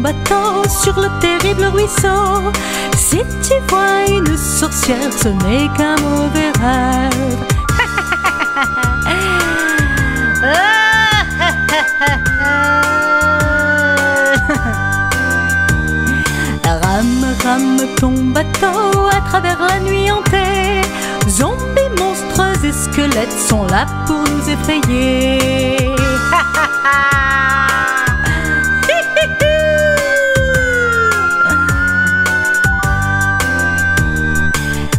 bateau sur le terrible ruisseau. Si tu vois une sorcière, ce n'est qu'un mauvais rêve. Rame, rame ton bateau à travers la nuit hantée. Zombies, monstres et squelettes sont là pour nous effrayer.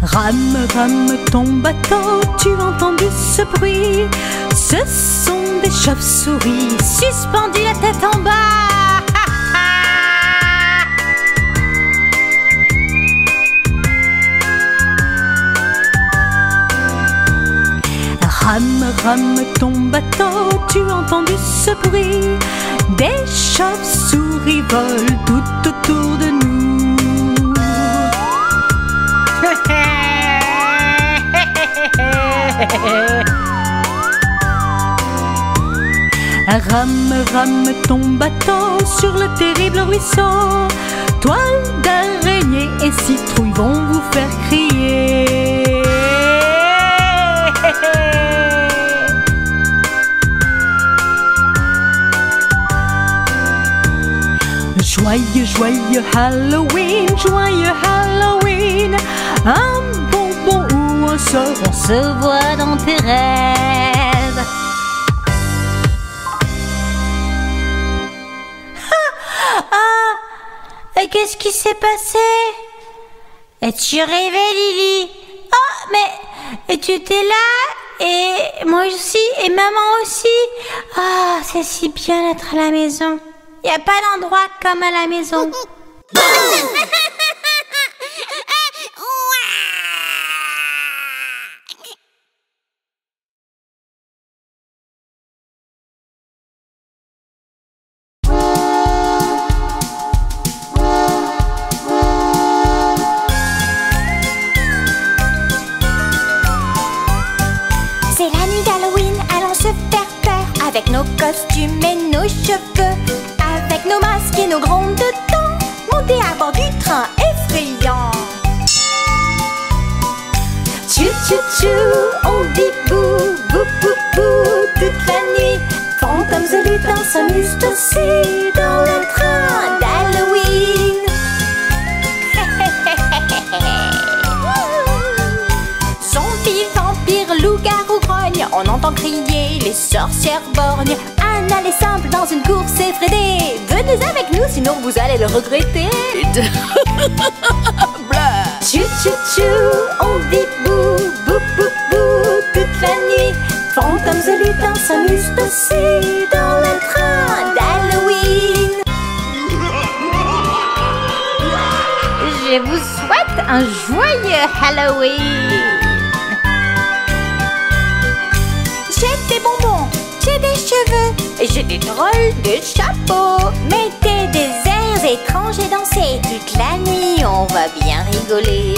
Rame, rame ton bateau, tu as entendu ce bruit? Ce sont des chauves-souris suspendues la tête en bas. Rame, rame ton bateau, tu as entendu ce bruit? Des chauves-souris volent tout autour de nous. Rame, rame ton bateau sur le terrible ruisseau. Toile d'araignée et citrouille vont vous faire crier. Joyeux, joyeux Halloween, joyeux Halloween. Un bonbon ou un sort, on se voit dans tes rêves. Qu'est-ce qui s'est passé? Es-tu rêvé, Lily? Oh, mais tu étais là, et moi aussi, et maman aussi. Ah, c'est si bien d'être à la maison. Il n'y a pas d'endroit comme à la maison. C'est la nuit d'Halloween, allons se faire peur avec nos costumes et nos cheveux, avec nos masques et nos grondes de dents, monter à bord du train effrayant. Tchou tchou tchou, on dit bou, bou bou bou toute la nuit. Fantômes et lutins s'amusent aussi dans le train d'Halloween. Zombies, vampires, loups-garous grognent, on entend crier les sorcières borgnes. Un aller simple dans une course effrénée. Venez avec nous, sinon vous allez le regretter. Tchou tchou tchou, on dit bou, bou bou bou toute la nuit. Fantômes et lutins s'amusent aussi dans le train d'Halloween. Je vous souhaite un joyeux Halloween. J'ai des bonbons, j'ai des cheveux, j'ai des drôles de chapeaux. Mettez des airs étranges et dansez toute la nuit, on va bien rigoler.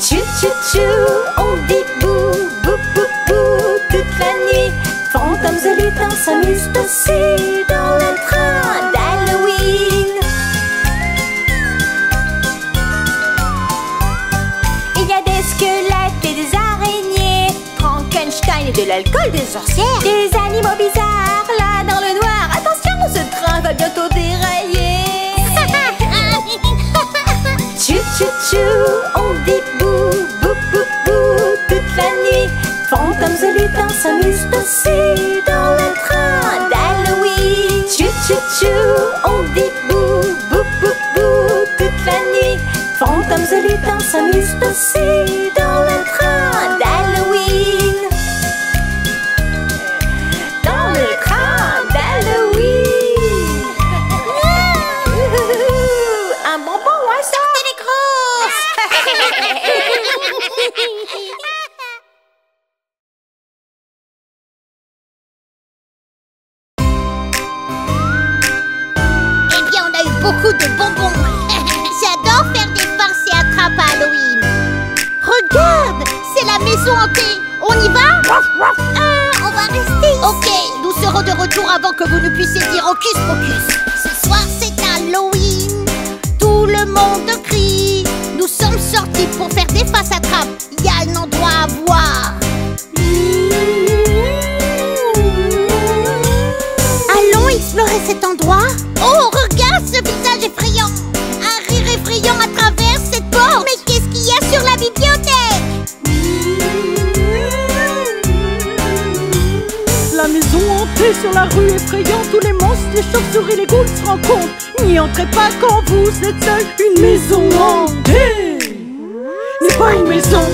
Tchou tchou tchou, on dit bou, bou bou bou toute la nuit. Fantômes et lutins s'amusent aussi dans le train d'Halloween. Il y a des squelettes et des araignées, Frankenstein et de l'alcool, des sorcières, des animaux bizarres là dans le noir. Attention, ce train va bientôt dérailler. Tchou tchou tchou, on dit bou, bou bou bou toute la nuit. Fantômes et lutins s'amusent aussi dans le train d'Halloween. Tchou tchou tchou, on dit bou, bou bou bou toute la nuit. Fantômes et lutins s'amusent aussi dans le train d'Halloween. Dans le train d'Halloween. Un bonbon ou un sort? Sortez les grosses. Eh bien, on a eu beaucoup de bonbons. J'adore faire des farces et attrapes à Halloween. Regarde, c'est la maison hantée. On y va? On va rester ici. Ok, nous serons de retour avant que vous ne puissiez dire Hocus Pocus. Ce soir c'est Halloween, tout le monde crie. Nous sommes sortis pour faire des faces à trappe. Il y a un endroit à voir. Allons explorer cet endroit. Oh, regarde ce visage effrayant. Un rire effrayant à travers cette porte. Mais qu'est-ce qu'il y a sur la bibliothèque? La maison hantée sur la rue effrayante, tous les monstres, les chauves-souris, les ghouls se rencontrent. N'y entrez pas quand vous êtes seul. Une maison hantée n'est pas une maison.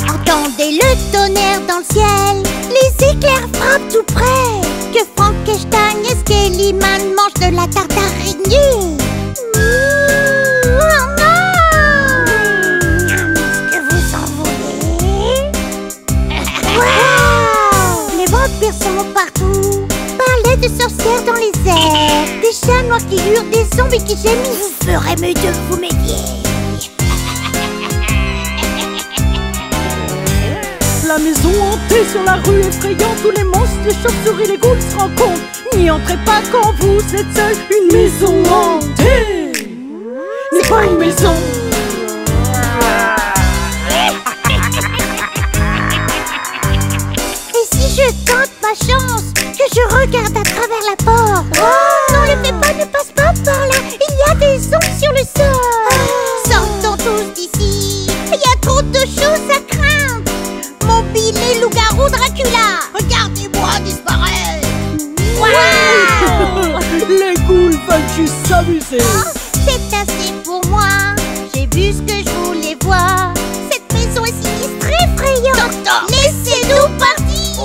Entendez le tonnerre dans le ciel, les éclairs frappent tout près. Que Frankenstein et Skellyman mangent de la tarte araignée. Oh non! Est-ce que vous en voulez? Wow! Les vampires sont partout. Balais de sorcières dans les airs. Des chats noirs qui hurlent, des zombies qui gémissent. Vous ferez mieux de vous méfier. La maison hantée sur la rue effrayante, tous les monstres, les chauves-souris, les ghouls se rencontrent. N'y entrez pas quand vous êtes seul. Une maison hantée n'est pas une maison. Et si je tente ma chance, que je regarde à travers la porte? Oh, non, le fais pas, ne passe pas par là. Il y a des ongles sur le sol. Sortons tous d'ici. Il y a trop de choses à craindre. Mobile et loup-garou Dracula. Regardez-moi disparaître. Waouh! Les ghouls veulent juste s'amuser. Oh, c'est assez pour moi. J'ai vu ce que je voulais voir. Cette maison est sinistre, effrayante. Docteur, laissez-nous partir. Oh,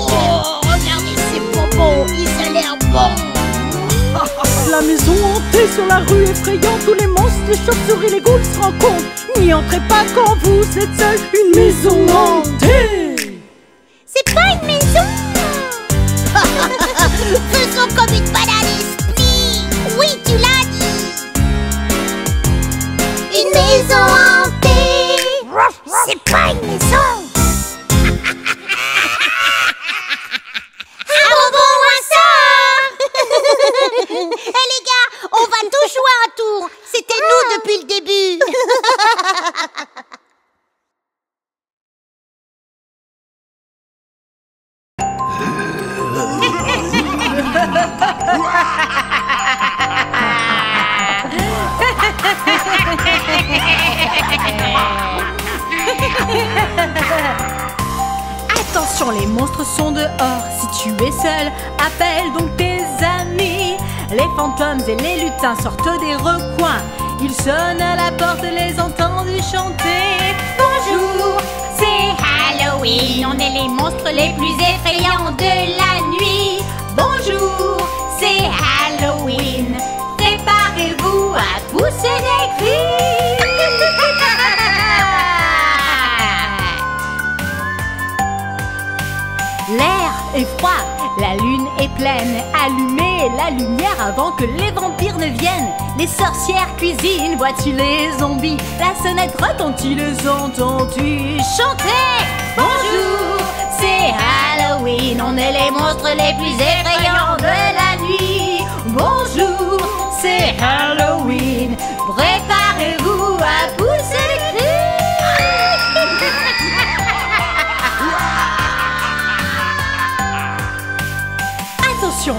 regardez ces bonbons, ils ont l'air bons. La maison hantée sur la rue effrayante, tous les monstres, les chauves-souris, les ghouls se rencontrent. N'y entrez pas quand vous êtes seul. Une maison hantée. C'est pas une maison. Faisons comme une balade à l'esprit. Oui, tu l'as dit. Une maison hantée. C'est pas une maison. Un bonbon ou un sort. Eh les gars, on va tous jouer un tour. C'était nous depuis le début. Attention, les monstres sont dehors. Si tu es seul, appelle donc tes amis. Les fantômes et les lutins sortent des recoins. Ils sonnent à la porte, les entendus chanter. Bonjour, c'est Halloween. On est les monstres les plus effrayants de la nuit. Bonjour, c'est Halloween. Préparez-vous à pousser des cris. L'air est froid, la lune est pleine. Allumez la lumière avant que les vampires ne viennent. Les sorcières cuisinent, vois-tu les zombies? La sonnette retentit, les entends-tu chanter? Bonjour, c'est Halloween. On est les monstres les plus effrayants de la nuit. Bonjour, c'est Halloween. Préparez-vous à pousser des cris. Attention,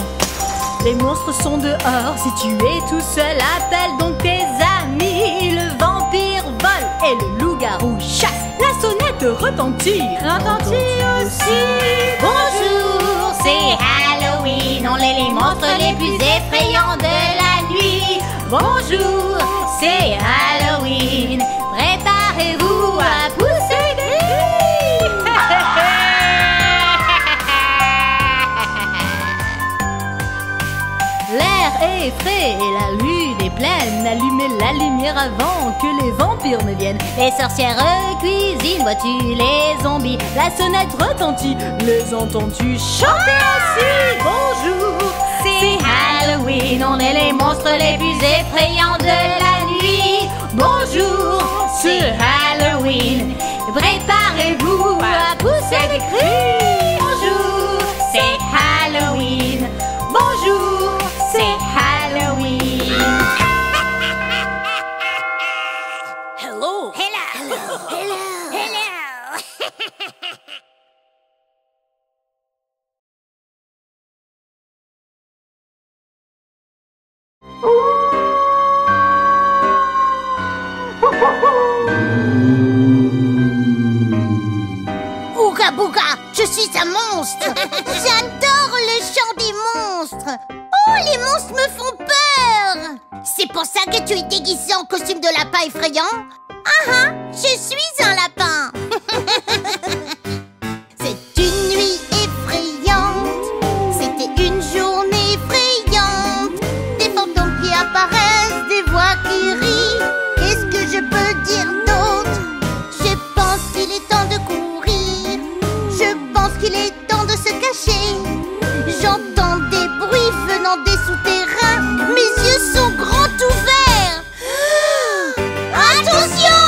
les monstres sont dehors. Si tu es tout seul, appelle donc tes amis. Le vampire vole et le loup-garou chasse. La sonnette retentit aussi. Bonjour, c'est Halloween. On est les monstres les plus effrayants de la nuit. Bonjour, c'est Halloween. Préparez-vous à pousser des cris. L'air est frais et la lune est pleine. Allumez la lumière avant que les vampires ne viennent. Les sorcières cuisinent, vois-tu les zombies. La sonnette retentit, les entends-tu chanter aussi? Bonjour, c'est Halloween. On est les monstres les plus effrayants de la nuit. Bonjour, c'est Halloween. Ouga bouga, je suis un monstre. J'adore le chant des monstres. Oh, les monstres me font peur. C'est pour ça que tu es déguisé en costume de lapin effrayant? Ah ah, je suis un lapin. C'est une nuit effrayante. C'était une journée effrayante. Des fantômes qui apparaissent, des voix qui rient. Qu'est-ce que je peux dire d'autre? Je pense qu'il est temps de courir. Je pense qu'il est temps de se cacher. J'entends des bruits venant des souterrains. Mes yeux sont grands ouverts. Attention!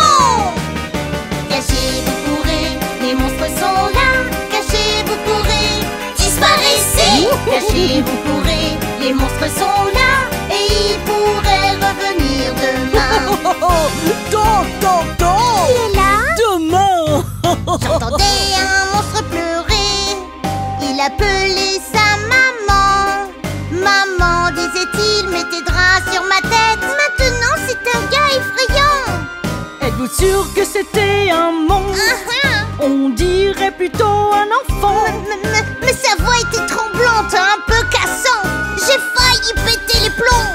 Cachez-vous, courez, les monstres sont là. Cachez-vous, courez, disparaissez. Cachez-vous, courez, les monstres sont là. Et ils pourraient revenir demain. Toc, toc, toc! Qui est là? Demain! J'entendais un monstre pleurer. Il appelait sa maman. Maman, disait-il, mets tes draps sur ma tête. Maintenant, c'est un gars effrayant. Êtes-vous sûr que c'était un monstre? On dirait plutôt un enfant. Mais sa voix était tremblante, un peu cassante. J'ai failli péter les plombs.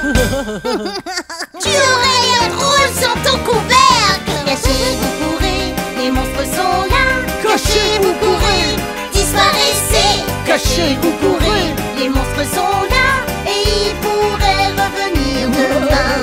Tu aurais l'air drôle sans ton couvercle. Cachez-vous, courez, les monstres sont là. Cachez-vous, courez, disparaissez. Cachez-vous, courez, les monstres sont là. Et ils pourraient revenir demain.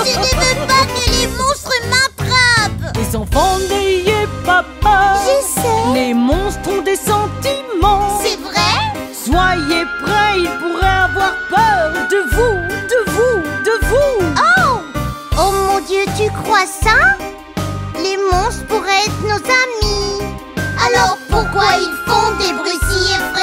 Je ne veux pas que les monstres m'attrapent. Les enfants, n'ayez pas peur. Je sais. Les monstres ont des sentiments. C'est vrai? Soyez prêts, ils pourraient avoir peur de vous, de vous, de vous. Oh! Oh mon Dieu, tu crois ça? Les monstres pourraient être nos amis. Alors pourquoi ils font des bruits si effrayants?